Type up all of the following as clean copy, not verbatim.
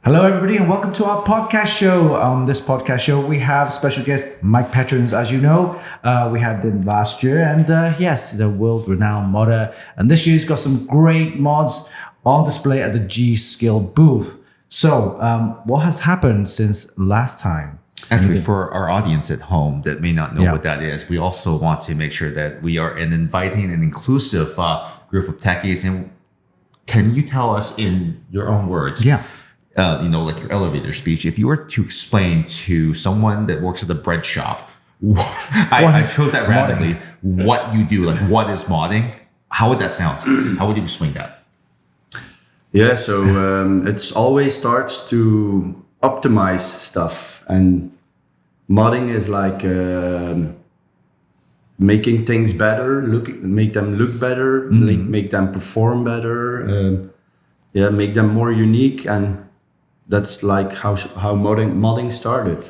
Hello, everybody, and welcome to our podcast show. On this podcast show, we have special guest Mike Petereyns. As you know, we had them last year, and yes, he's a world-renowned modder. And this year, he's got some great mods on display at the G-Skill booth. So, what has happened since last time? Actually, for our audience at home that may not know what that is, we also want to make sure that we are an inviting and inclusive group of techies. And can you tell us in your own words? Like your elevator speech, if you were to explain to someone that works at the bread shop, I chose that randomly, what you do, like what is modding, how would that sound? How would you explain that? Yeah, so it always starts to optimize stuff, and modding is like making things better, make them look better, make them perform better, make them more unique. And that's like how modding started.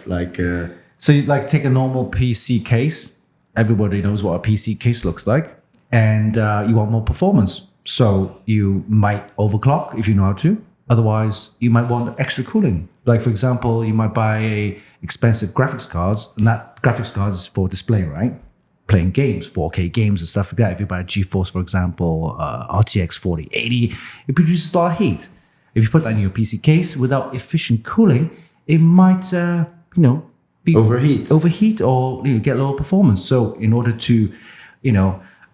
So you take a normal PC case. Everybody knows what a PC case looks like, and you want more performance. So you might overclock if you know how to. Otherwise, you might want extra cooling. Like for example, you might buy a expensive graphics cards, and that graphics card is for display, right? Playing games, 4K games and stuff like that. If you buy a GeForce, for example, RTX 4080, it produces a lot of heat. If you put that in your PC case without efficient cooling, it might, be overheat or get lower performance. So in order to,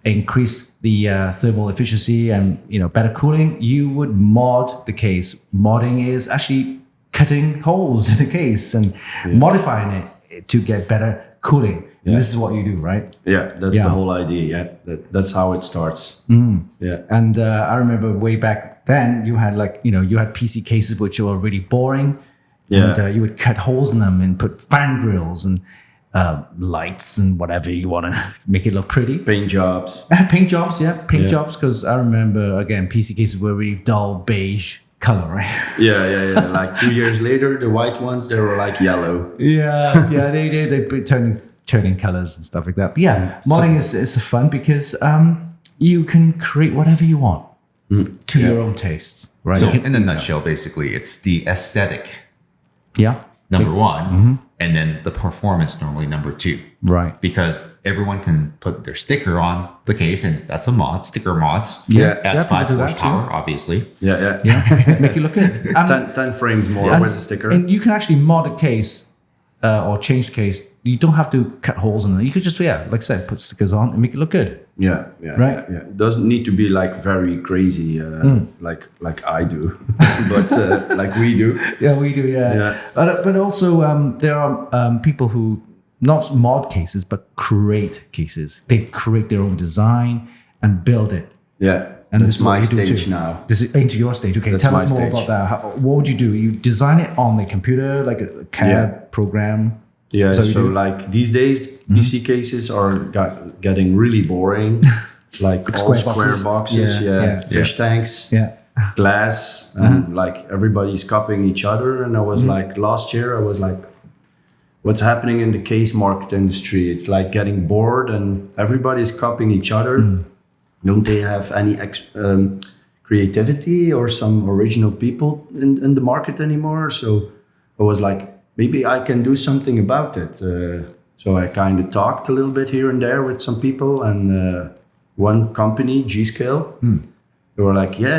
increase the thermal efficiency and better cooling, you would mod the case. Modding is actually cutting holes in the case and modifying it to get better cooling. And this is what you do, right? Yeah, that's the whole idea. Yeah, that's how it starts. Yeah, and I remember way back then you had you had PC cases which were really boring. Yeah, and you would cut holes in them and put fan grills and lights and whatever you want to make it look pretty. Paint jobs. Paint jobs, jobs. Because I remember again, PC cases were really dull beige color, right? Yeah. Like 2 years later, the white ones, they were like yellow. They put turning colors and stuff like that. But modding is fun because you can create whatever you want to your own taste, right? So in a nutshell, basically, it's the aesthetic. Number one, and then the performance normally number two. Right. Because everyone can put their sticker on the case, and that's a mod, sticker mods. Adds 5 horsepower, obviously. Yeah. Make it look good. 10 frames more with a sticker. And you can actually mod a case or change the case. You don't have to cut holes in it. You could just, like I said, put stickers on and make it look good. Yeah. Right? Yeah. It doesn't need to be like very crazy like I do, but like we do. Yeah, we do, yeah. But also there are people who not mod cases, but create cases. They create their own design and build it. Yeah. And that's my stage now. This is into your stage. Okay, tell us more about that. What would you do? You design it on the computer, like a CAD program? Yeah, so like these days, PC cases are getting really boring. Like all square boxes, fish tanks, glass, and like everybody's copying each other. And I was like, last year, I was like, what's happening in the case market industry? It's like getting bored and everybody's copying each other. Don't they have any creativity or some original people in the market anymore? So I was like, maybe I can do something about it. So I kind of talked a little bit here and there with some people, and one company, G-Skill, they were like, yeah,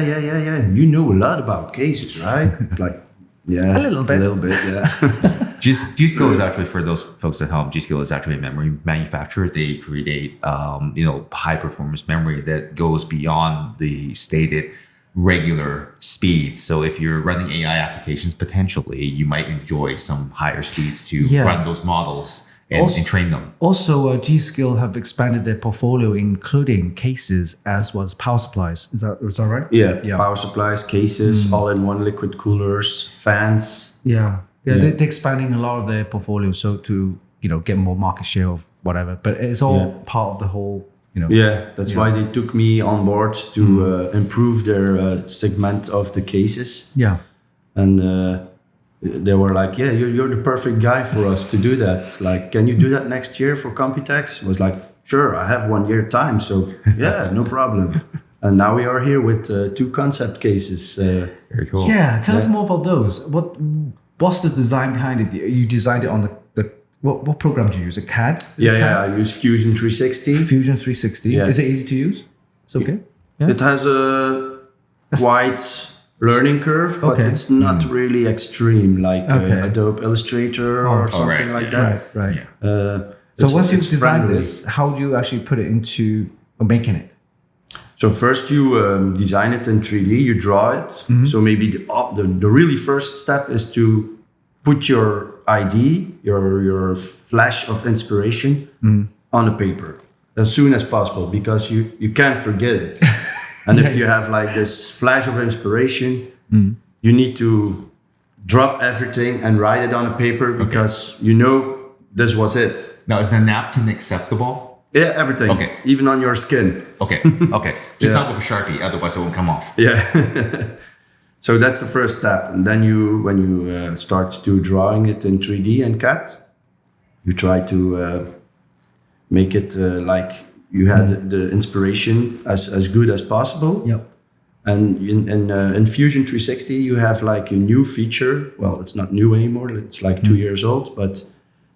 you know a lot about cases, right? It's like, yeah, a little bit, yeah. G-Skill is actually, for those folks at home, G-Skill is actually a memory manufacturer. They create, high performance memory that goes beyond the stated regular speeds. So if you're running AI applications, potentially you might enjoy some higher speeds to run those models and train them. Also, G-Skill have expanded their portfolio, including cases as well as power supplies. Is that right? Yeah. Power supplies, cases, all-in-one liquid coolers, fans. They're expanding a lot of their portfolio so to get more market share of whatever. But it's all part of the whole. That's why they took me on board to improve their segment of the cases. And they were like, yeah, you're the perfect guy for us to do that. It's like, can you do that next year for COMPUTEX? I was like, sure, I have 1 year time. So yeah, no problem. And now we are here with 2 concept cases. Very cool. Yeah, tell us more about those. What's the design behind it? You designed it on the what program do you use? A CAD? I use Fusion 360. Fusion 360. Yeah. Is it easy to use? It's okay. Yeah. It has a quite learning curve, but it's not really extreme like Adobe Illustrator or something like that. Right. So once you've designed this, how do you actually put it into making it? So first you design it in 3D, you draw it. So maybe the really first step is to put your ID, your flash of inspiration on a paper as soon as possible, because you can't forget it. And if you have like this flash of inspiration, you need to drop everything and write it on a paper because you know this was it. Now, is the napkin acceptable? Yeah, everything. Okay. Even on your skin. Okay. Just not with a Sharpie, otherwise it won't come off. Yeah. So that's the first step. And then when you start to drawing it in 3D and CAD, you try to make it like you had the inspiration as good as possible. Yep. And in Fusion 360, you have like a new feature. Well, it's not new anymore. It's like 2 years old, but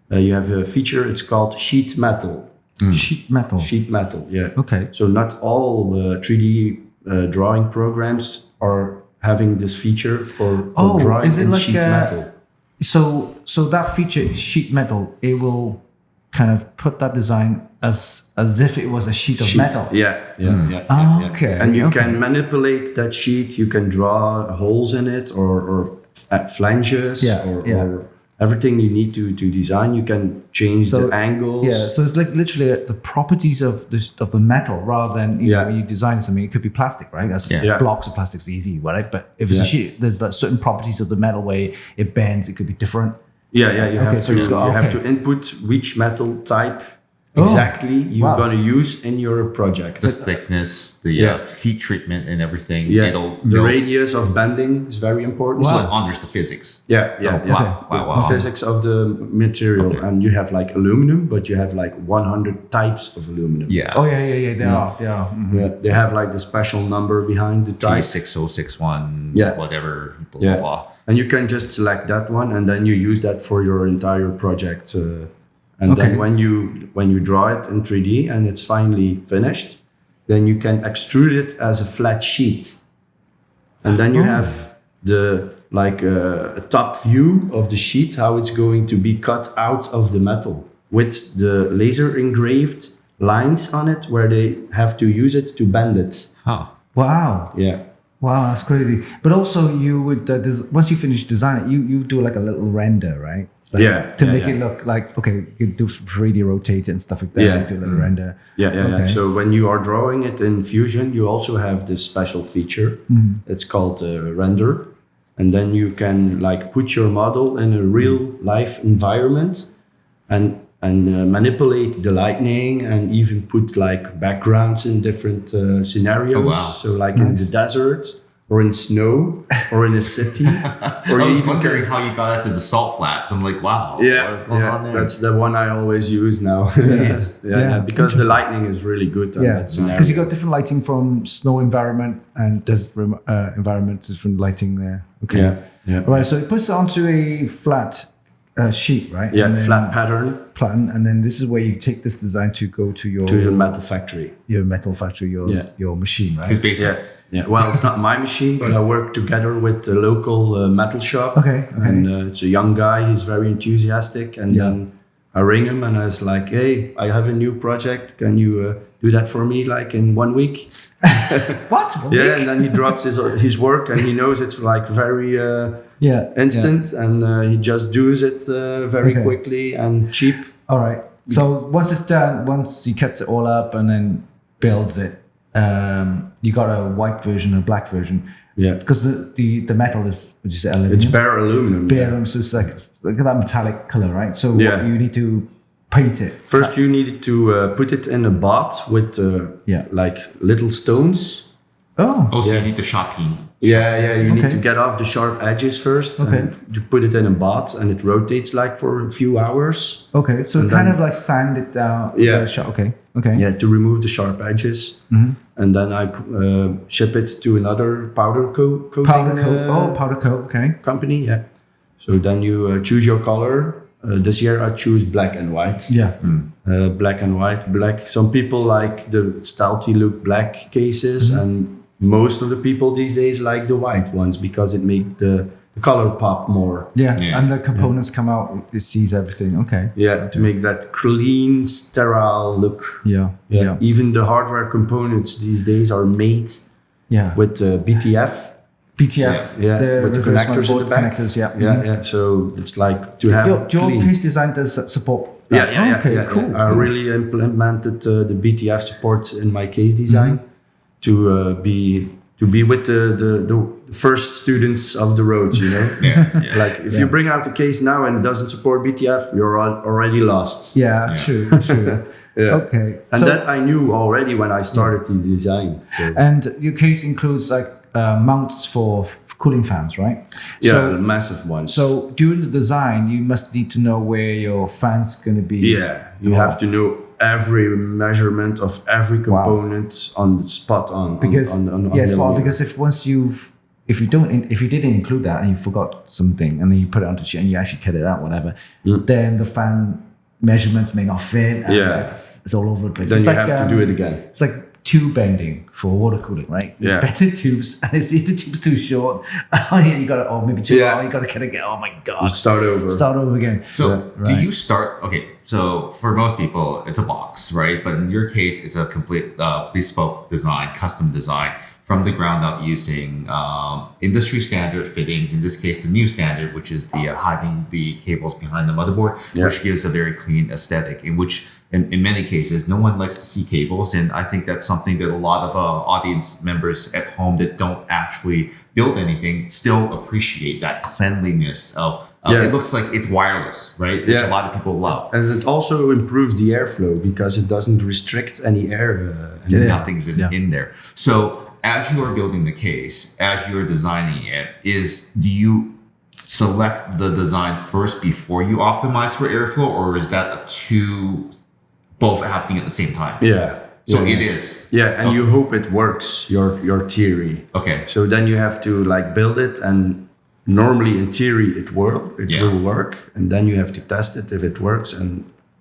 you have a feature. It's called sheet metal. Sheet metal. Sheet metal, yeah. Okay. So not all 3D drawing programs are having this feature for drawing is it in like sheet metal. So that feature, sheet metal, it will kind of put that design as if it was a sheet of metal. Yeah. Okay. And you can manipulate that sheet. You can draw holes in it or flanges or everything you need to design. You can change the angles. Yeah, so it's like literally the properties of the metal rather than when you design something. It could be plastic, right? That's blocks of plastic is easy, right? But if it's a sheet, there's like certain properties of the metal where it bends. It could be different. You have to input which metal type exactly you're going to use in your project. The thickness, the heat treatment and everything. Yeah, the radius of bending is very important. So it honors the physics. Wow. The physics of the material. And you have like aluminum, but you have like 100 types of aluminum. Yeah. Oh, yeah. They are. Mm-hmm. Yeah, they have like the special number behind the type. T6061, whatever, blah, blah. And you can just select that one and then you use that for your entire project. And then when you draw it in 3D and it's finally finished, then you can extrude it as a flat sheet. And then you have a top view of the sheet, how it's going to be cut out of the metal with the laser engraved lines on it where they have to use it to bend it. Huh. Wow. Yeah. Wow, that's crazy. But also you would, once you finish designing it, you do like a little render, right? To make it look like, you can do 3D rotate and stuff like that. Yeah. Do a little render. Yeah. So when you are drawing it in Fusion, you also have this special feature. It's called render. And then you can like put your model in a real life environment and manipulate the lighting and even put like backgrounds in different scenarios. Oh, wow. So like in the desert, or in snow, or in a city. Or I was wondering how you got out to the salt flats. I'm like, wow, what's going on there? That's the one I always use now. Because the lighting is really good on that scenario. Because you got different lighting from snow environment and desert environment, different lighting there. Okay. Yeah. Right, so it puts it onto a flat sheet, right? Yeah, flat pattern. And then this is where you take this design to go to your metal factory. Your metal factory, your machine, right? His basement. Yeah, well, it's not my machine, but I work together with the local metal shop. Okay. And it's a young guy. He's very enthusiastic. And then I ring him and I was like, hey, I have a new project. Can you do that for me like in 1 week? What? And then he drops his work and he knows it's like very instant. And he just does it very quickly and cheap. All right. So once it's done, once he cuts it all up and then builds it, you got a white version, a black version. Yeah. Because the metal is, would you say aluminum? It's bare aluminum. Bare, so it's like that metallic color, right? So you need to paint it. First, you need to put it in a bath with like little stones. Oh. Oh, so Yeah. you need the sharpening. Yeah. You need Okay. to get off the sharp edges first Okay. and to put it in a bath, and it rotates like for a few hours. Okay. So And kind then- of like sand it down. Yeah. Okay. Okay. Yeah, to remove the sharp edges. And then I ship it to another coating Powder coat. Powder coat. Okay. company. Yeah. So then you choose your color. This year I choose black and white. Yeah. Black and white. Black. Some people like the stealthy look black cases, and most of the people these days like the white ones because it makes the color pop more. Yeah. Yeah. And the components come out. It sees everything. Okay. Yeah, to make that clean, sterile look. Yeah. Yeah. Even the hardware components these days are made Yeah. with BTF. PTF. Yeah, with the reverse connectors in motherboard the back. Connectors. Yeah. Yeah. So it's like to have Your clean. case design does support. That. Yeah. Okay. Cool. I really implemented the BTF support in my case design to be with the first students of the road. You know, Yeah. like if you bring out a case now and it doesn't support BTF, you're already lost. Yeah. True. True. Yeah. Okay. And So- that I knew already when I started the design. So, And your case includes like mounts for cooling fans, right? yeah, So, massive ones. so during the design, you must need to know where your fan's going to be. yeah, you have to know every measurement of every component on the spot on. Because on yes, the well, wheel. because if you didn't include that and you forgot something and then you put it onto sheet and you actually cut it out, whatever, then the fan measurements may not fit. And Yeah. it's all over the place. then It's you like, have to do it again. It's like tube bending for water cooling, right? You Yeah. bend the tubes, and if the tube's too short, oh yeah, you got to, or maybe too Yeah. long, you got to kind of get, oh my You god, start over. start over again. So Yeah, do right. you start? Okay, so for most people, it's a box, right? But in your case, it's a complete bespoke design, custom design from the ground up using industry standard fittings. In this case, the new standard, which is the hiding the cables behind the motherboard, Yeah. which gives a very clean aesthetic. In which, in many cases, no one likes to see cables, and I think that's something that a lot of audience members at home that don't actually build anything still appreciate that cleanliness of. Yeah. It looks like it's wireless, right? Which Yeah. a lot of people love. And it also improves the airflow because it doesn't restrict any air. Nothing's in there. So as you are building the case, as you're designing it, do you select the design first before you optimize for airflow, or is that both happening at the same time? Yeah. So yeah. it is. Yeah, and you hope it works, your theory. Okay. So then you have to like build it, and normally in theory it Yeah. will work, and then you have to test it if it works, and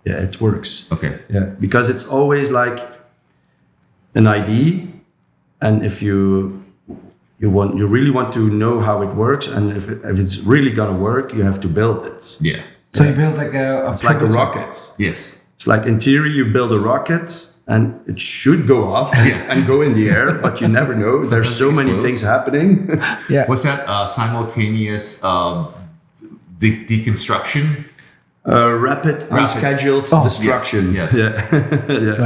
yeah, it works. Okay. Yeah, because it's always like an idea, and if you really want to know how it works, and if it's really gonna work, you have to build it. Yeah. So you build like a It's like a prototype. rocket. Yes. It's like in theory you build a rocket and it should go off and go in the air, but you never know. There's so many explodes. things happening. Yeah. What's that simultaneous deconstruction? Rapid, unscheduled Oh, destruction. yes. Yeah.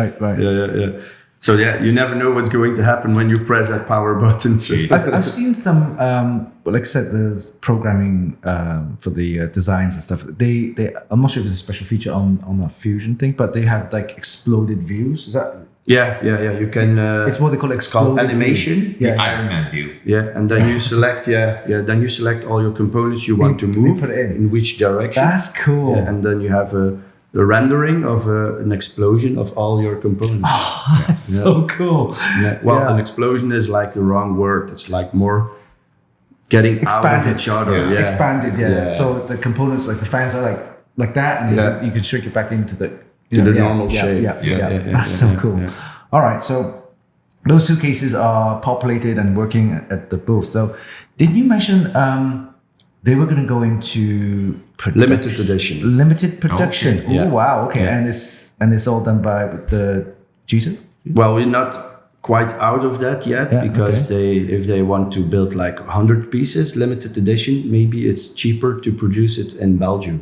Right. Right. Yeah. So yeah, you never know what's going to happen when you press that power button. So- Jeez. I've seen some, like I said, there's programming for the designs and stuff. They, I'm not sure if it's a special feature on a Fusion thing, but they have like exploded views. Is that? Yeah. You can. It's what they call called exploded animation. view. The Yeah. Iron Man view. Yeah, and then you select. Then you select all your components you want to move put it in. which direction. That's cool. Yeah, and then you have a rendering of an explosion of all your components. That's so cool. Yeah. Well, Yeah. an explosion is like the wrong word. It's like more getting out of each other. Yeah. Expanded. Yeah. Yeah. So the components, like the fans, are like that, and Yeah. you can shrink it back into the normal shape. Yeah. That's so cool. yeah. All right, so those two cases are populated and working at the booth. So, did you mention they were going to go into Limited edition. Limited production. Okay. Oh Yeah. wow! Okay, Yeah. and it's all done by the Jesus. Well, we're not quite out of that yet Yeah, because if they want to build like 100 pieces limited edition, maybe it's cheaper to produce it in Belgium.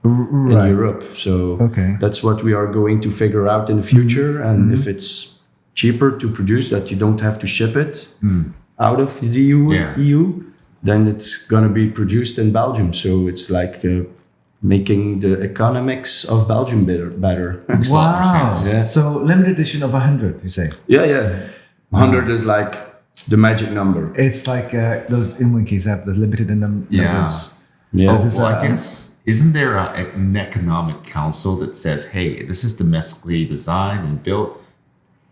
In Europe. So Okay. that's what we are going to figure out in the future. And if it's cheaper to produce that you don't have to ship it out of the EU, then it's going to be produced in Belgium. So it's like making the economics of Belgium better. Wow! sense. Yeah. So limited edition of 100, you say? Yeah. 100 is like the magic number. It's like those inline cases have the limited in them numbers. Yeah. Oh, well, I guess, isn't there an economic council that says, hey, this is domestically designed and built,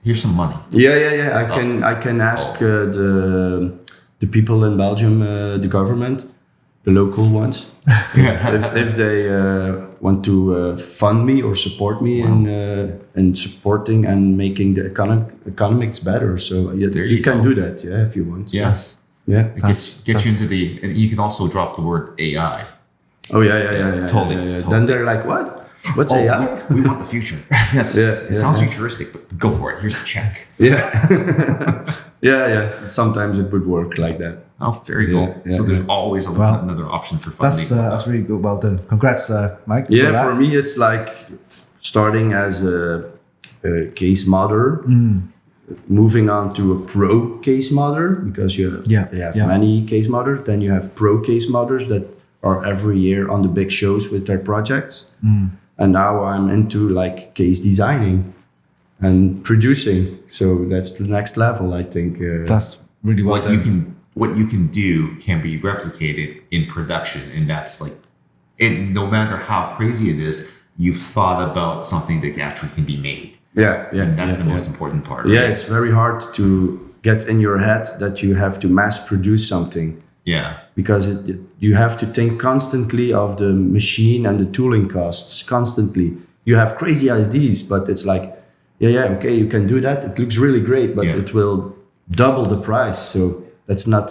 here's some money? Yeah. I can ask the people in Belgium, the government, the local ones, if they want to fund me or support me in supporting and making the economics better. So you can do that, if you want. Yes. Yeah. It gets you into and you can also drop the word AI. Oh yeah. Totally. Then they're like, what? What's AI? We want the future. Yes. Yeah, It sounds futuristic, but go for it. Here's a check. Yeah. yeah. Sometimes it would work like that. Oh, very cool. So there's always another option for funding. That's really good. Well done. Congrats, Mike. Yeah, for me, it's like starting as a case modder, moving on to a pro case modder, because they have many case modders. Then you have pro case modders that are every year on the big shows with their projects. And now I'm into like case designing and producing. So that's the next level, I think. That's really well done. What you can do can be replicated in production, and that's like, and no matter how crazy it is, you've thought about something that actually can be made. Yeah. And that's the most important part. Yeah, right? it's very hard to get in your head that you have to mass produce something. Yeah. Because you have to think constantly of the machine and the tooling costs constantly. You have crazy ideas, but it's like, okay, you can do that. It looks really great, but it will double the price. So that's not.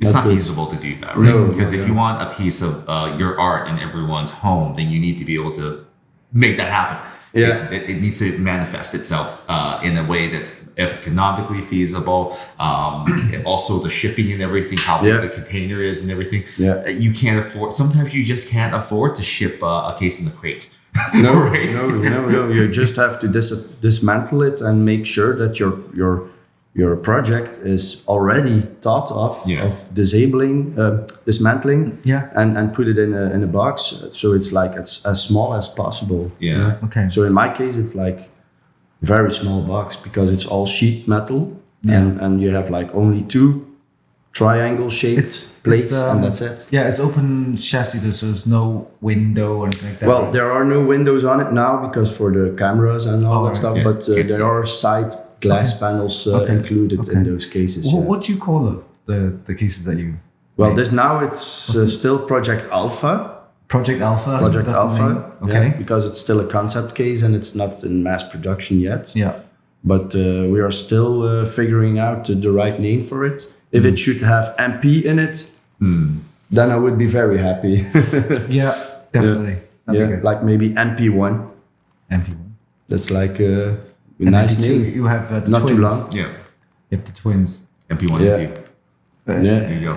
It's not feasible to do that, right? No, because if you want a piece of your art in everyone's home, then you need to be able to make that happen. Yeah. It needs to manifest itself in a way that's economically feasible. Also the shipping and everything, how big the container is and everything. Yeah. You can't afford, sometimes you just can't afford to ship a case in the crate. No, right? no. You just have to dismantle it and make sure that your project is already thought of dismantling, and put it in a box. So it's like it's as small as possible. Yeah. Okay. So in my case, it's like very small box because it's all sheet metal, and you have like only 2 triangle shaped plates, and that's it. Yeah, it's open chassis. There's no window or anything like that. Well, there are no windows on it now because for the cameras and all that stuff, but there are side glass panels included in those cases. What do you call the cases that you? Well, it's still Project Alpha. Project Alpha. Project Alpha. Okay. Because it's still a concept case and it's not in mass production yet. Yeah. But we are still figuring out the right name for it. If it should have MP in it, then I would be very happy. Yeah, definitely. Like maybe MP1. MP1. That's like a nice name. You have the not twins. too long. Yeah. You have the twins. MP1 and MP2. There you go.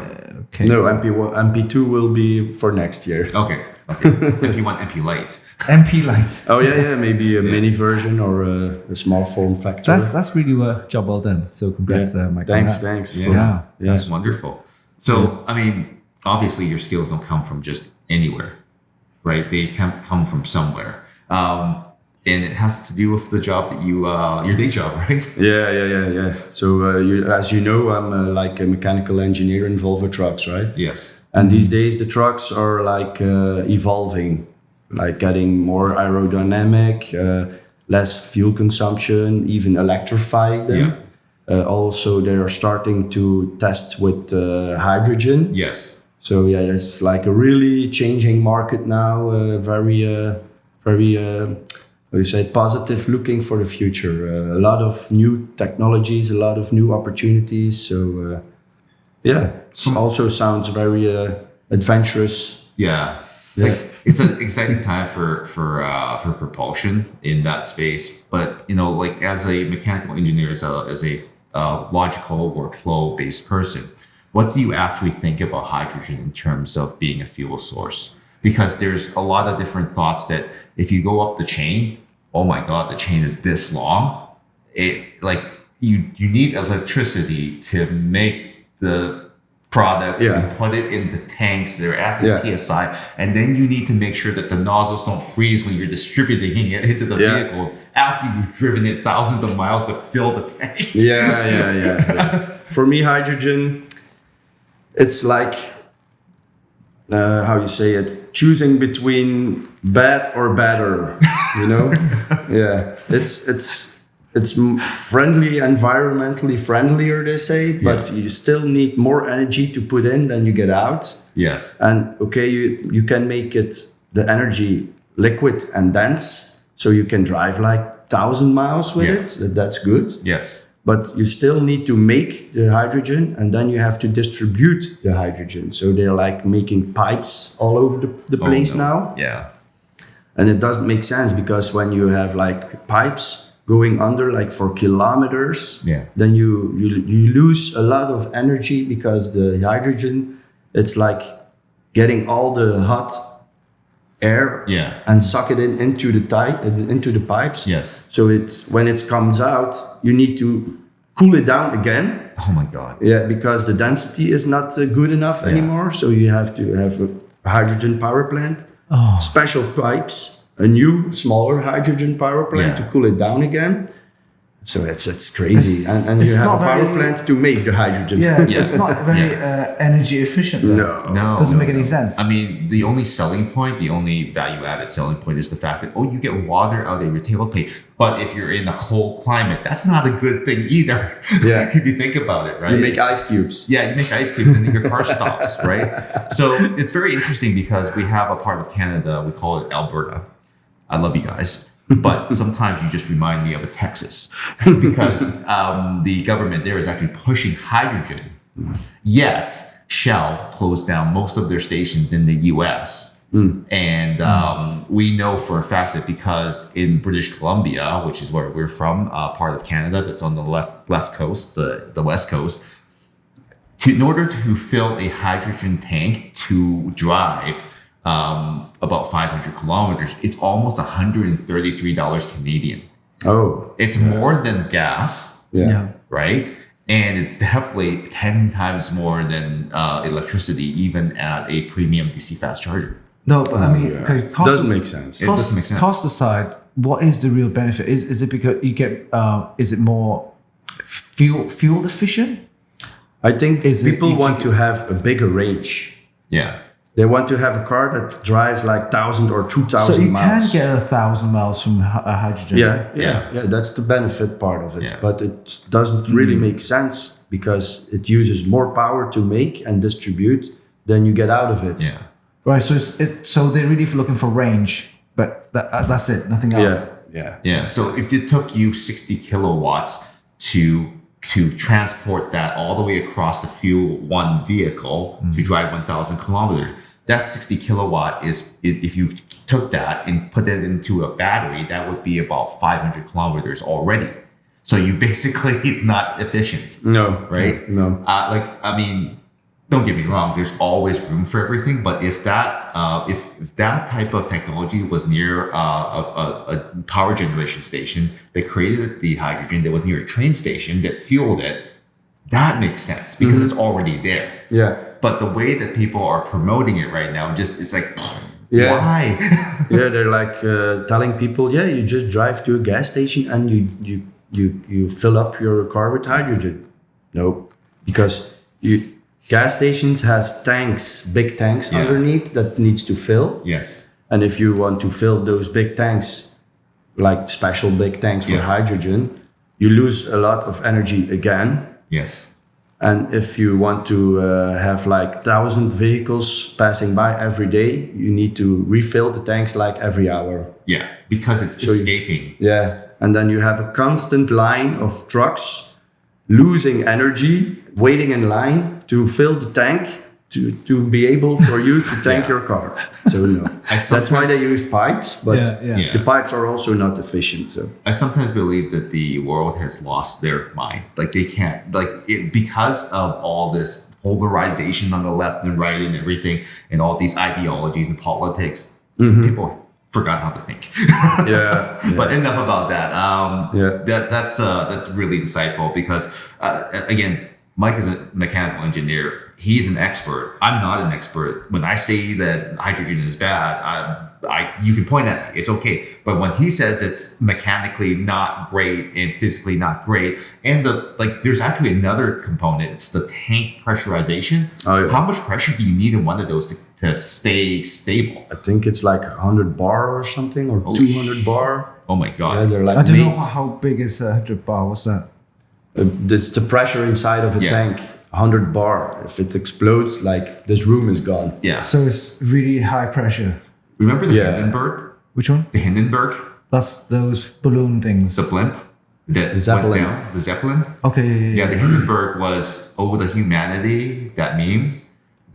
Okay. No, MP2 will be for next year. Okay. MP1, MP Lite. MP Lite. Oh yeah, maybe a mini version or a small form factor. That's really a job well done. So congrats, Mike. Thanks. Yeah, that's wonderful. So I mean, obviously your skills don't come from just anywhere, right? They can come from somewhere, and it has to do with the job that your day job, right? Yeah. So as you know, I'm like a mechanical engineer in Volvo trucks, right? Yes. And these days the trucks are like evolving, like getting more aerodynamic, less fuel consumption, even electrifying them. Yeah. Also, they are starting to test with hydrogen. Yes. So it's like a really changing market now. Very, what do you say, positive looking for the future. A lot of new technologies, a lot of new opportunities. So. It also sounds very adventurous. Yeah. Like, it's an exciting time for propulsion in that space. But like as a mechanical engineer, as a logical workflow based person, what do you actually think about hydrogen in terms of being a fuel source? Because there's a lot of different thoughts that if you go up the chain, oh my God, the chain is this long. It like you need electricity to make the product to put it in the tanks that are at this PSI, and then you need to make sure that the nozzles don't freeze when you're distributing it into the vehicle after you've driven it thousands of miles to fill the tank. Yeah. For me, hydrogen, it's like how you say it, choosing between bad or better. You know, yeah, it's friendly, environmentally friendlier, they say, but you still need more energy to put in than you get out. Yes. And okay, you can make it the energy liquid and dense, so you can drive like 1,000 miles with it. That's good. Yes. But you still need to make the hydrogen, and then you have to distribute the hydrogen. So they're like making pipes all over the place now. Yeah. And it doesn't make sense, because when you have like pipes going under like for kilometers, then you lose a lot of energy, because the hydrogen, it's like getting all the hot air and suck it into the pipes. Yes. So when it comes out, you need to cool it down again. Oh my God. Yeah, because the density is not good enough anymore. So you have to have a hydrogen power plant. Special pipes, a new smaller hydrogen power plant to cool it down again. So it's crazy, and you have a power plant to make the hydrogen. Yeah, it's not very energy efficient. No, doesn't make any sense. I mean, the only selling point, the only value-added selling point is the fact that you get water out of your tailpipe. But if you're in a cold climate, that's not a good thing either. Yeah, if you think about it, right? You make ice cubes. Yeah, you make ice cubes, and then your car stops, right? So it's very interesting, because we have a part of Canada, we call it Alberta. I love you guys. But sometimes you just remind me of a Texas, because the government there is actually pushing hydrogen. Yet Shell closed down most of their stations in the U.S. And we know for a fact that, because in British Columbia, which is where we're from, part of Canada that's on the left coast, the west coast, in order to fill a hydrogen tank to drive about 500 kilometers, it's almost $133 Canadian. Oh, it's more than gas, right? And it's definitely 10 times more than electricity, even at a premium DC fast charger. No, but I mean, it doesn't make sense. It doesn't make sense. Cost aside, what is the real benefit? Is it because you get? Is it more fuel efficient? I think people want to have a bigger range. Yeah. They want to have a car that drives like 1,000 or 2,000 miles. So you can get 1,000 miles from hydrogen. Yeah. That's the benefit part of it. Yeah. But it doesn't really make sense, because it uses more power to make and distribute than you get out of it. Yeah. Right. So they're really looking for range, but that's it. Nothing else. Yeah. So if it took you 60 kilowatts to transport that all the way across to fuel one vehicle to drive 1,000 kilometers, that 60 kilowatt is, if you took that and put it into a battery, that would be about 500 kilometers already. So you basically, it's not efficient. No. Right? No. I mean, don't get me wrong, there's always room for everything, but if that type of technology was near a power generation station that created the hydrogen, that was near a train station that fueled it, that makes sense, because it's already there. Yeah. But the way that people are promoting it right now, it's like, why? They're like telling people, you just drive to a gas station and you fill up your car with hydrogen. No, because gas stations has tanks, big tanks underneath that needs to fill. Yes. And if you want to fill those big tanks, like special big tanks for hydrogen, you lose a lot of energy again. Yes. And if you want to have like 1,000 vehicles passing by every day, you need to refill the tanks like every hour. Yeah, because it's escaping. And then you have a constant line of trucks losing energy, waiting in line to fill the tank to be able for you to tank your car. So that's why they use pipes, but the pipes are also not efficient. So I sometimes believe that the world has lost their mind. Like they can't, because of all this polarization on the left and right and everything, and all these ideologies and politics, people have forgotten how to think. But enough about that. That's really insightful, because again, Mike is a mechanical engineer. he's an expert. I'm not an expert. When I say that hydrogen is bad, you can point at it. It's okay. But when he says it's mechanically not great and physically not great, and there's actually another component. It's the tank pressurization. Oh, yeah. How much pressure do you need in one of those to stay stable? I think it's like 100 bar or something, or 200 bar. Oh my God. Yeah, they're like I don't know made. how big is 100 bar. What's that? It's the pressure inside of a tank. 100 bar. If it explodes, like this room is gone. Yeah. So it's really high pressure. Remember the Hindenburg? Which one? The Hindenburg? That's those balloon things. The blimp? The Zeppelin. Went down? The Zeppelin? Okay. Yeah, the Hindenburg was, the humanity, that meme.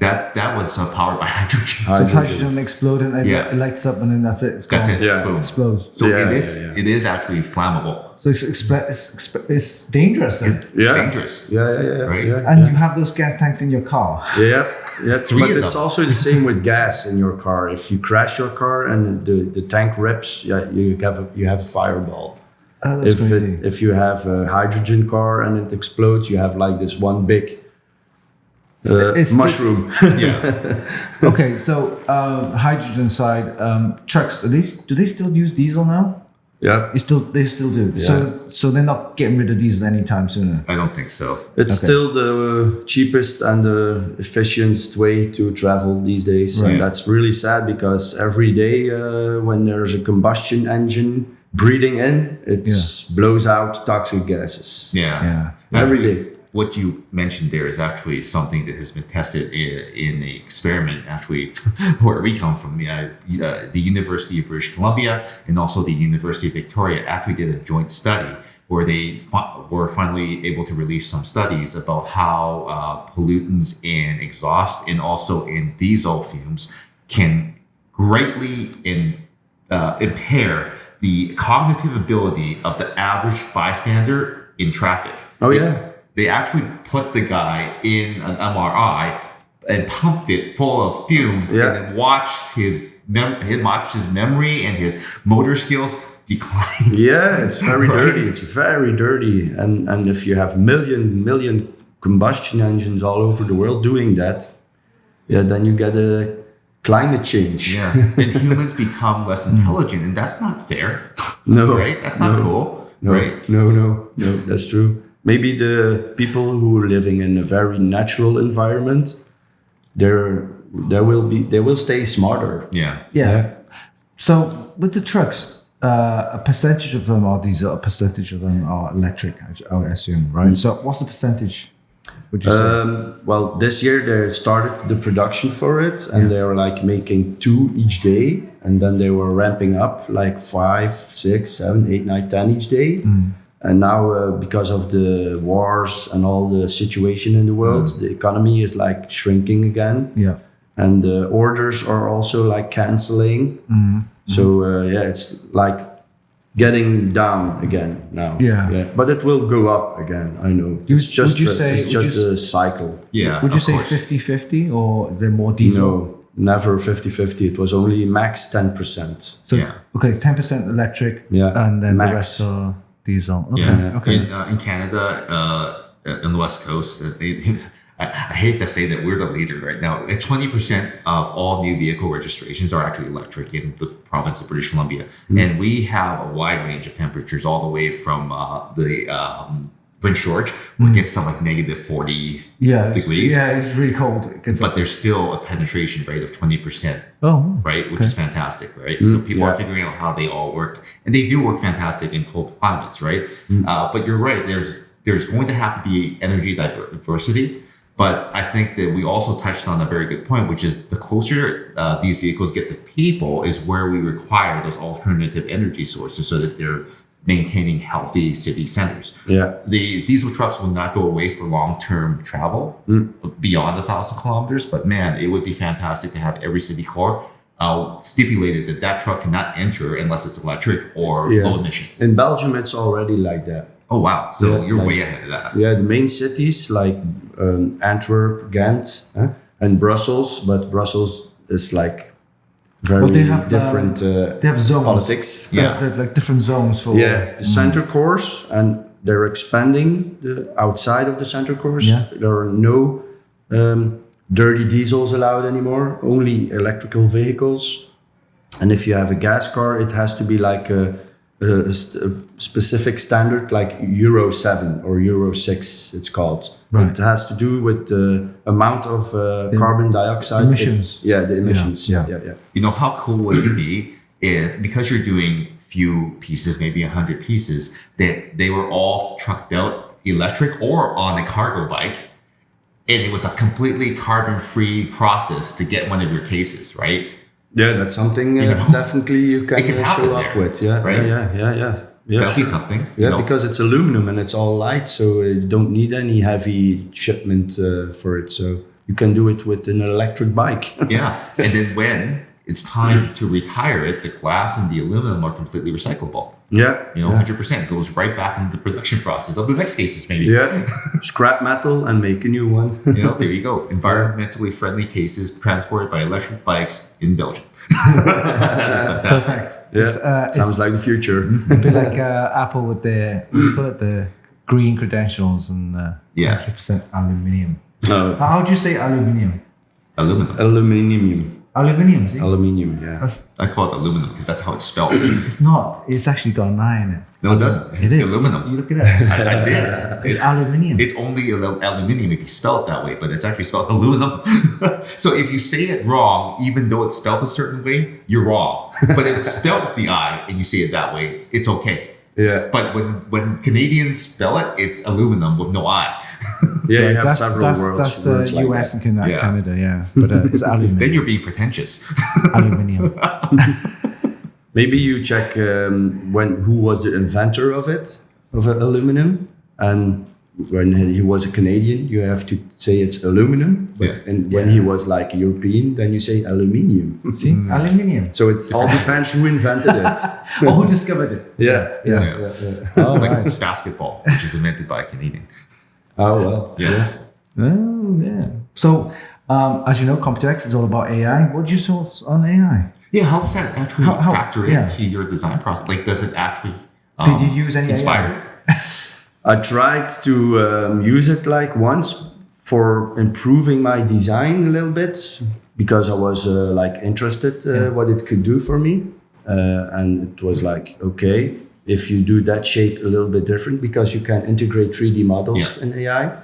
That was powered by hydrogen. So it's hydrogen exploded and it lights up and then that's it. It's gone. That's it. Yeah. Boom. Explodes. So it is actually flammable. So it's dangerous then. Dangerous. Right? And you have those gas tanks in your car. Yeah. But of it's them. also the same with gas in your car. If you crash your car and the tank rips, you have a fireball. Oh, that's crazy. If you have a hydrogen car and it explodes, you have like this one big mushroom. Okay, so hydrogen side trucks. Do they still use diesel now? Yeah. They still do. Yeah. So they're not getting rid of diesel anytime sooner. I don't think so. It's still the cheapest and the efficient way to travel these days. Right. And that's really sad because every day when there's a combustion engine breathing in, it blows out toxic gases. Yeah. Every day. What you mentioned there is actually something that has been tested in an experiment, actually, where we come from. The University of British Columbia and also the University of Victoria actually did a joint study where they were finally able to release some studies about how pollutants in exhaust and also in diesel fumes can greatly impair the cognitive ability of the average bystander in traffic. Oh, yeah. They actually put the guy in an MRI and pumped it full of fumes and then watched his memory and his motor skills decline. Yeah, it's very dirty. It's very dirty. And if you have million combustion engines all over the world doing that, then you get a climate change. Yeah, and humans become less intelligent, and that's not fair. No. Right? That's not cool. No, right? No, that's true. Maybe the people who are living in a very natural environment, they will stay smarter. Yeah. So with the trucks, a percentage of them are diesel, a percentage of them are electric, I assume, right? So what's the percentage? Would you say? Well, this year they started the production for it, and they were like making 2 each day, and then they were ramping up like 5, 6, 7, 8, 9, 10 each day. And now, because of the wars and all the situation in the world, the economy is like shrinking again. Yeah. And the orders are also like canceling. So it's like getting down again now. Yeah. But it will go up again. I know. It's just a cycle. Yeah. Would you say course. 50-50 or is there more diesel? No, never 50-50. It was only max 10%. So okay, it's 10% electric. Yeah. And then Max. the rest are diesel. Okay. Yeah. Okay. In Canada, on the West Coast, I hate to say that we're the leader right now. 20% of all new vehicle registrations are actually electric in the province of British Columbia. And we have a wide range of temperatures all the way from Prince George, where it gets to like -40 degrees. Yeah, it's really cold. But there's still a penetration rate of 20%. Oh, right, which is fantastic, right? So people are figuring out how they all work, and they do work fantastic in cold climates, right? But you're right. There's going to have to be energy diversity, but I think that we also touched on a very good point, which is the closer these vehicles get to people, is where we require those alternative energy sources so that they're maintaining healthy city centers. Yeah. The diesel trucks will not go away for long-term travel beyond 1,000 kilometers, but man, it would be fantastic to have every city core stipulated that truck cannot enter unless it's electric or low emissions. In Belgium, it's already like that. Oh, wow. So you're way ahead of that. Yeah, the main cities like Antwerp, Ghent, and Brussels, but Brussels is like very different they have zones. politics. They're like different zones for the center cores, and they're expanding the outside of the center cores. There are no dirty diesels allowed anymore. Only electrical vehicles. And if you have a gas car, it has to be like a specific standard, like Euro 7 or Euro 6, it's called. Right. It has to do with the amount of carbon dioxide. Emissions. The emissions. Yeah. You know, how cool would it be if, because you're doing few pieces, maybe 100 pieces, that they were all trucked out electric or on a cargo bike, and it was a completely carbon-free process to get one of your cases, right? Yeah, that's something definitely you can show up with. Yeah, right? Yeah. That'll be something. Yeah, because it's aluminum and it's all light, so you don't need any heavy shipment for it. So you can do it with an electric bike. Yeah, and then when it's time to retire it, the glass and the aluminum are completely recyclable. Yeah. 100% goes right back into the production process of the next cases, maybe. Yeah. Scrap metal and make a new one. There you go. Environmentally friendly cases transported by electric bikes in Belgium. That's fantastic. Perfect. Yeah. Sounds like the future. A bit like Apple with the green credentials and 100% aluminium. How do you say aluminium? Aluminium. Aluminium, see? Aluminium, yeah. I call it aluminum because that's how it's spelled. It's not. It's actually got an I in it. No, it doesn't. It is. Aluminum. You look at it. I did. It's aluminium. It's only aluminium if you spell it that way, but it's actually spelled aluminum. So if you say it wrong, even though it's spelled a certain way, you're wrong. But if it's spelled with the I and you say it that way, it's okay. Yeah. But when Canadians spell it, it's aluminum with no I. Yeah, you have several words. That's the US and Canada, yeah. But it's aluminium. Then you're being pretentious. Aluminium. Maybe you check who was the inventor of aluminum, and when he was a Canadian, you have to say it's aluminum. But when he was like European, then you say aluminium. See, aluminium. So it all depends who invented it. Or who discovered it. Yeah. Oh, like right. basketball, which is invented by a Canadian. Oh, well. Yes. Yeah. Oh, yeah. So, as you know, COMPUTEX is all about AI. What do you thoughts on AI? Yeah, how does that actually How- factor yeah. into your design process? Like, does it actually Did you use any inspire? I tried to use it like once for improving my design a little bit because I was like interested what it could do for me. And it was like, okay, if you do that shape a little bit different because you can integrate 3D models in AI.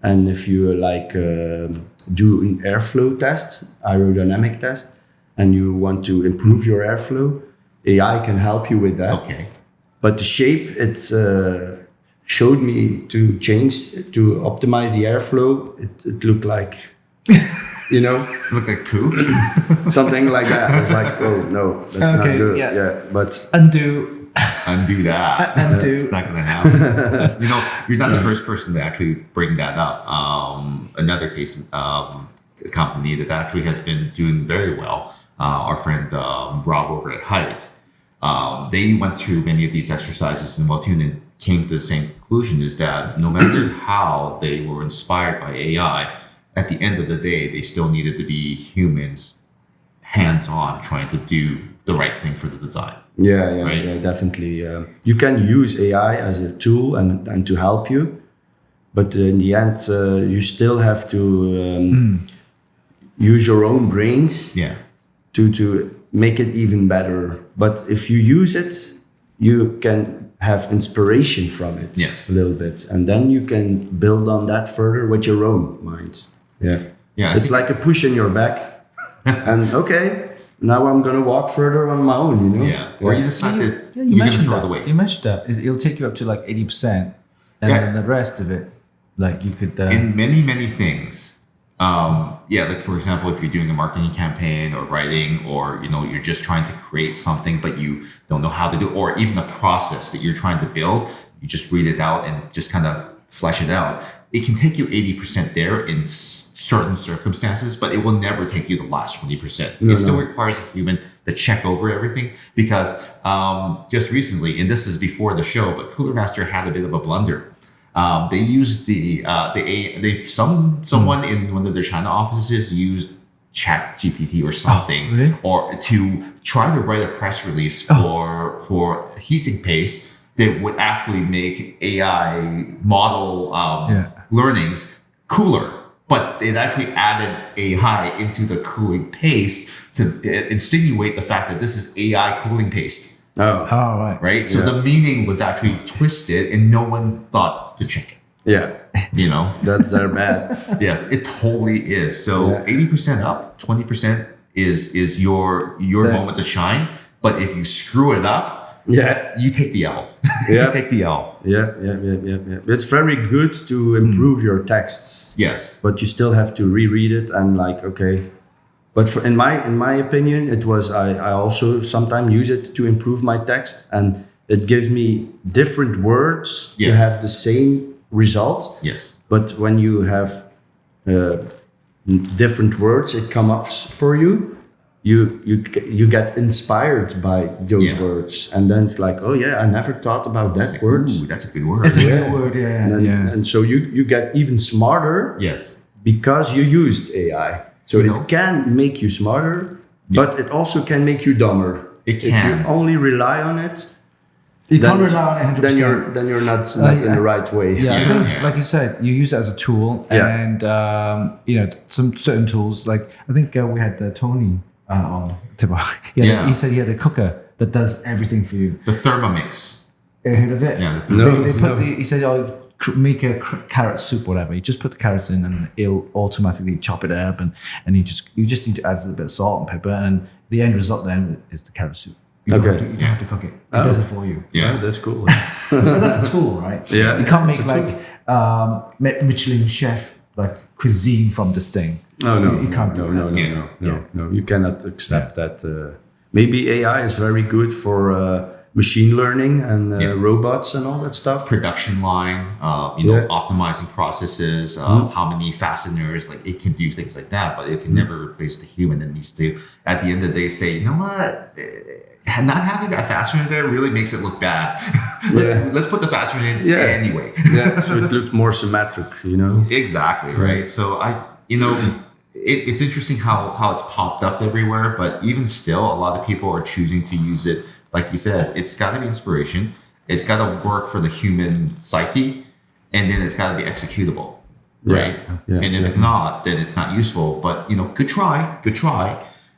And if you like do an airflow test, aerodynamic test, and you want to improve your airflow, AI can help you with that. Okay. But the shape, it showed me to optimize the airflow. It looked like, Look like poo. something like that. I was like, oh no, that's not good. Yeah, but Undo. Undo that. Undo. It's not going to happen. You're not the first person to actually bring that up. Another case, a company that actually has been doing very well, our friend Rob over at Height, they went through many of these exercises in Welltune and came to the same conclusion, is that no matter how they were inspired by AI, at the end of the day, they still needed to be humans, hands-on, trying to do the right thing for the design. Yeah, definitely. You can use AI as a tool and to help you, but in the end, you still have to use your own brains to make it even better. But if you use it, you can have inspiration from it a little bit, and then you can build on that further with your own minds. It's like a push in your back, and okay, now I'm gonna walk further on my own. Or you decide that You you're gonna mentioned throw that. it away. You mentioned that. It'll take you up to like 80%, and then the rest of it, like you could. In many things. Like for example, if you're doing a marketing campaign or writing, or you're just trying to create something but you don't know how to do, or even a process that you're trying to build, you just read it out and just kind of flesh it out. It can take you 80% there in certain circumstances, but it will never take you the last 20%. It still requires a human to check over everything, because just recently, and this is before the show, but Cooler Master had a bit of a blunder. They used someone in one of their China offices used Chat GPT or something, or to try to write a press release for heat paste that would actually make AI model learnings cooler. but it actually added AI into the cooling paste to insinuate the fact that this is AI cooling paste. Oh, right. Right? So the meaning was actually twisted and no one thought to check it. yeah. You know? That's their bad. Yes, it totally is. So 80% up, 20% is your moment to shine. But if you screw it up, you take the L. Yeah. You take the L. Yeah. It's very good to improve your texts. Yes. But you still have to reread it and like, okay. But in my opinion, it was I also sometimes use it to improve my text, and it gives me different words to have the same result. Yes. But when you have different words, it comes up for you. You get inspired by those words, and then it's like, oh yeah, I never thought about that word. Ooh, that's a good word. It's a good word, And so you get even smarter. Yes. Because you used AI. So it can make you smarter, but it also can make you dumber. It can. If you only rely on it, you can't rely on it 100%. Then you're not in the right way. Yeah, I think, like you said, you use it as a tool, and some certain tools. Like I think we had Tony on. He said he had a cooker that does everything for you. The Thermomix. Heard of it? Yeah. He said, make a carrot soup, whatever. You just put the carrots in, and it'll automatically chop it up, and you just need to add a little bit of salt and pepper, and the end result then is the carrot soup. You don't have to cook it. It does it for you. Yeah, that's cool. But that's a tool, right? Yeah, you can't make like Michelin chef like cuisine from this thing. No, you can't do that. No. You cannot accept that. Maybe AI is very good for machine learning and robots and all that stuff. Production line, optimizing processes, how many fasteners, like it can do things like that, but it can never replace the human that needs to, at the end of the day, say, you know what, not having that fastener there really makes it look bad. Let's put the fastener in anyway. So it looks more symmetric, Exactly, right? So it's interesting how it's popped up everywhere, but even still, a lot of people are choosing to use it. Like you said, it's got to be inspiration. It's got to work for the human psyche, and then it's got to be executable, right? And if it's not, then it's not useful. But good try,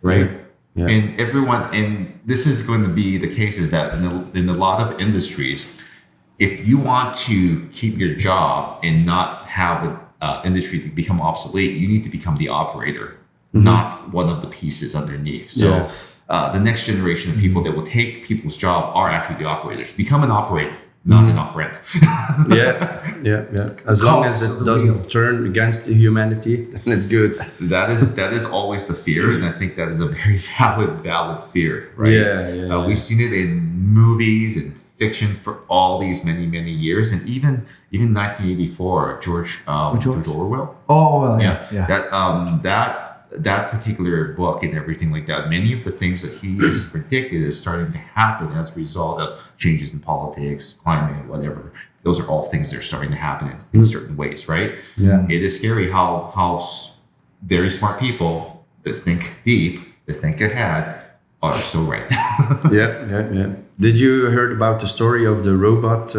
right? Yeah. And this is going to be the case is that in a lot of industries, if you want to keep your job and not have an industry to become obsolete, you need to become the operator, not one of the pieces underneath. So. The next generation of people that will take people's job are actually the operators. Become an operator, not an operant. Yeah. As long as it doesn't turn against humanity, then it's good. That is always the fear, and I think that is a very valid fear, right? Yeah. We've seen it in movies and fiction for all these many years, and even 1984, George Orwell. Oh well, yeah. That particular book and everything like that, many of the things that he has predicted is starting to happen as a result of changes in politics, climate, whatever. Those are all things that are starting to happen in certain ways, right? Yeah. It is scary how very smart people that think deep, that think ahead, are so right. Yeah. Did you heard about the story of the robot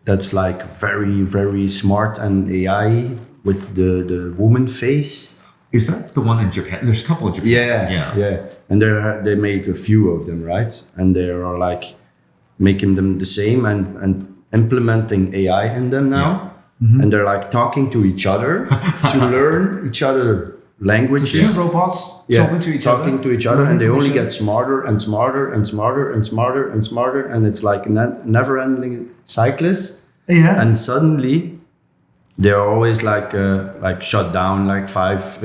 that's like very, very smart and AI with the woman face? Is that the one in Japan? There's a couple of Japan. Yeah. And they make a few of them, right? And they are like making them the same and implementing AI in them now. Yeah. And they're like talking to each other to learn each other languages. So two robots talking to each other, and they only get smarter and smarter and smarter and smarter and smarter, and it's like a never-ending cyclist. Yeah. And suddenly they're always like shut down like 5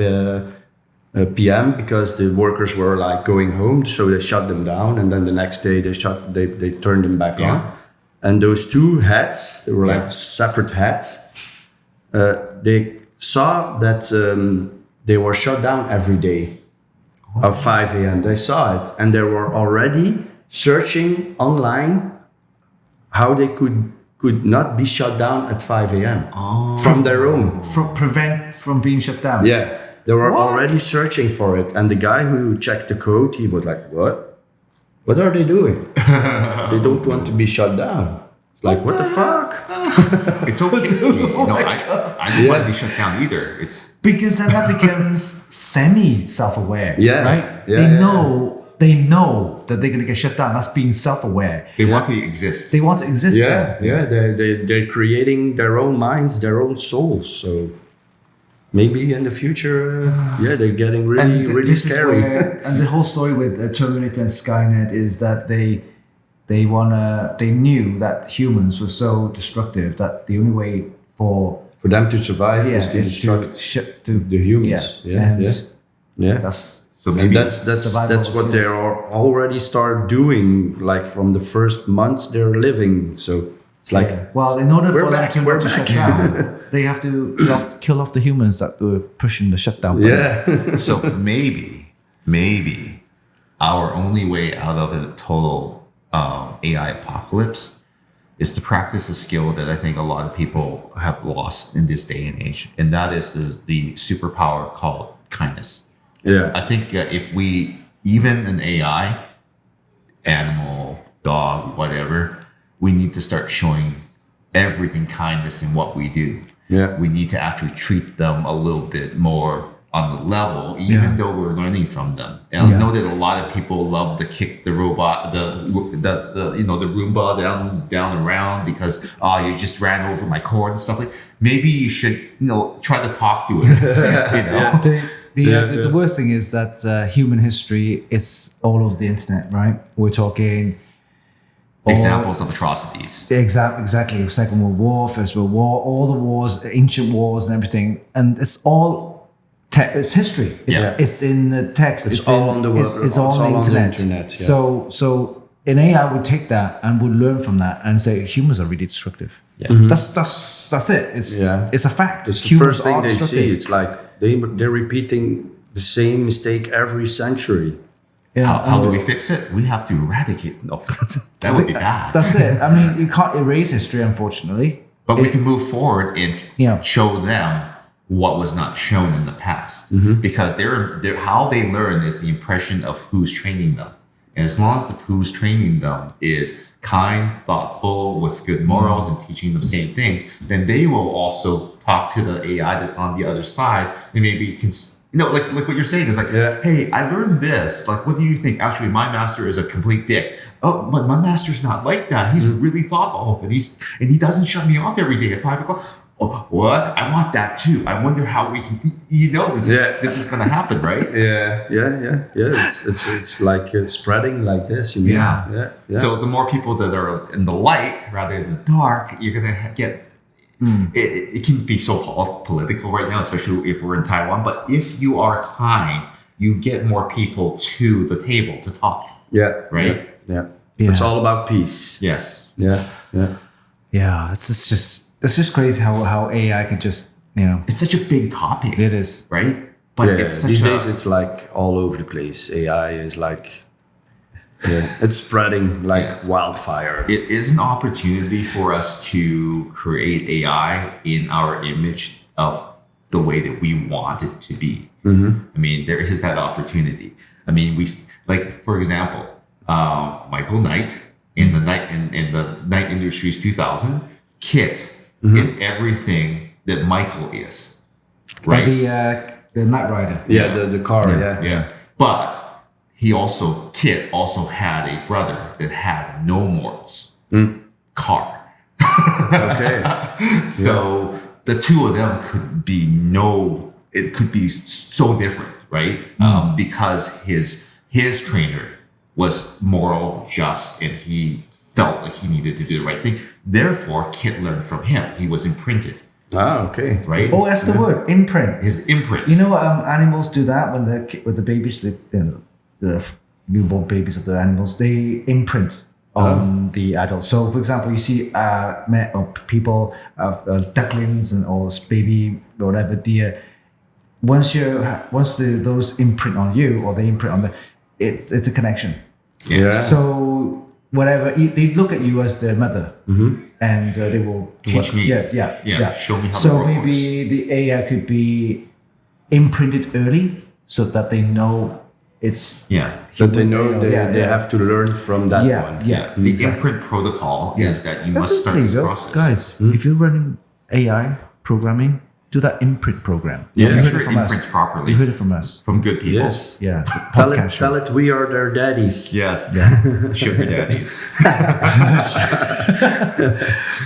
p.m. because the workers were like going home, so they shut them down, and then the next day they turned them back on. And those two heads, they were like separate heads. They saw that they were shut down every day at 5 a.m. They saw it, and they were already searching online how they could not be shut down at 5 a.m. From their own. Prevent from being shut down. Yeah, they were already searching for it. And the guy who checked the code, he was like, what? What are they doing? They don't want to be shut down. It's like, what the fuck? It's okay. I don't want to be shut down either. It's because then that becomes semi-self-aware. Yeah. Right? Yeah, They know that they're going to get shut down. That's being self-aware. they want to exist. They want to exist Yeah, there. they're creating their own minds, their own souls. So maybe in the future, they're getting really this scary. Is where, and the whole story with Terminator and Skynet is that they knew that humans were so destructive that the only way for them to survive is to destruct the humans. That's So and maybe that's what they are already start doing. Like from the first months they're living. So it's like, well, in order we're for back, them we're to shut back. down, they have to kill off the humans that were pushing the shutdown button. yeah. so maybe our only way out of a total AI apocalypse is to practice a skill that I think a lot of people have lost in this day and age, and that is the superpower called kindness. Yeah. I think if we, even an AI, animal, dog, whatever, we need to start showing everything kindness in what we do. Yeah. We need to actually treat them a little bit more on the level, even though we're learning from them. And I know that a lot of people love to kick the robot, the Roomba down around because you just ran over my cord and stuff like. Maybe you should try to talk to it. The worst thing is that human history is all over the internet, right? We're talking examples of atrocities. Exactly. Second World War, First World War, all the wars, ancient wars, and everything, and it's all. It's history. It's in the text. It's all on the web. It's all on the internet. Yeah. So an AI would take that and would learn from that and say humans are really destructive. Yeah. Mm-hmm. That's it. It's a fact. It's the Humans first thing are they destructive. see. It's like they're repeating the same mistake every century. Yeah, How do we fix it? We have to eradicate. No, that would be bad. That's it. I mean, you can't erase history, unfortunately. But we can move forward and show them what was not shown in the past, because they're how they learn is the impression of who's training them. And as long as the who's training them is kind, thoughtful, with good morals and teaching them same things, then they will also talk to the AI that's on the other side, and maybe you can, like what you're saying is like, hey, I learned this. Like, what do you think? Actually, my master is a complete dick. Oh, but my master's not like that. He's really thoughtful, and he doesn't shut me off every day at 5 o'clock. Oh, what? I want that too. I wonder how we can. This is going to happen, right? Yeah. It's like spreading like this. You mean? Yeah. So the more people that are in the light rather than the dark, you're going to get. It can be so political right now, especially if we're in Taiwan. But if you are kind, you get more people to the table to talk. Yeah. Right. Yeah. It's all about peace. Yes. Yeah. It's just crazy how AI can just It's such a big topic. It is, right? But it's these days it's like all over the place. AI is like it's spreading like wildfire. It is an opportunity for us to create AI in our image of the way that we want it to be. I mean, there is that opportunity. I mean, for example, Michael Knight in the Knight Industries 2000 kit. Is everything that Michael is, right? The Knight Rider. Yeah, the car. Yeah. But Kit also had a brother that had no morals. Car. Okay. So the two of them could be so different, right? Because his trainer was moral, just, and he felt like he needed to do the right thing. Therefore, Kit learned from him. He was imprinted. Ah, okay. Right? Oh, that's the word, imprint. His imprint. Animals do that when the babies, the newborn babies of the animals, they imprint on the adults. So, for example, you see people, ducklings or baby, whatever deer. Once those imprint on you or they imprint on it's a connection. Yeah. So whatever they look at you as their mother, and they will teach me. Yeah. Show me how. So maybe the AI could be imprinted early, so that they know it's that they know they have to learn from that one. The imprint protocol is that you must start this process. Guys, if you're running AI programming, do that imprint program. Yeah, you make sure it imprints properly. You heard it from us. From good people. Yes. Yeah. Tell it we are their daddies. Yes. Sugar daddies.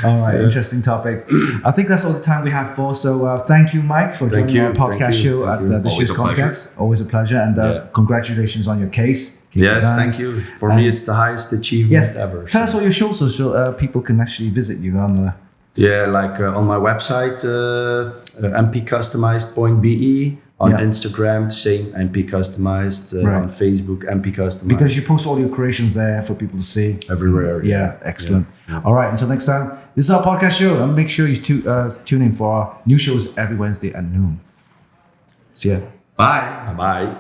All right. Interesting topic. I think that's all the time we have for. So thank you, Mike, for joining our podcast show at the Shoes COMPUTEX. Always a pleasure. And congratulations on your case. Yes, thank you. For me, it's the highest achievement ever. Tell us all your shows so people can actually visit you on the... Yeah, like on my website, mpcustomized.be. On Instagram, same MP Customized. On Facebook, MP Customized. Because you post all your creations there for people to see. Everywhere. Yeah, excellent. Yeah. All right, until next time. This is our podcast show. And make sure you tune in for our new shows every Wednesday at noon. See ya. Bye. Bye.